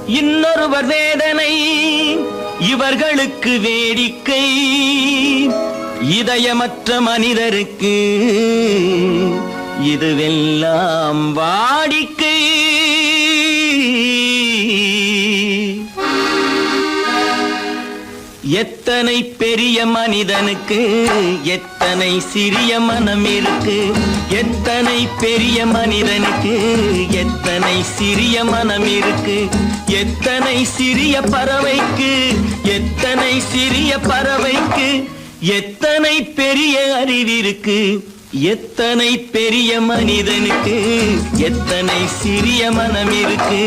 இன்னொருவர் வேதனை இவர்களுக்கு வேடிக்கை, இதயமற்ற மனிதருக்கு இதுவெல்லாம் வாடிக்கை. எத்தனை பெரிய மனிதனுக்கு எத்தனை சிறிய மனம் இருக்கு, எத்தனை பெரிய மனிதனுக்கு எத்தனை சிறிய மனம் இருக்கு, எத்தனை சிறிய பறவைக்கு எத்தனை சிறிய பறவைக்கு எத்தனை பெரிய அறிவிருக்கு, எத்தனை பெரிய மனிதனுக்கு எத்தனை சிறிய மனம் இருக்கு.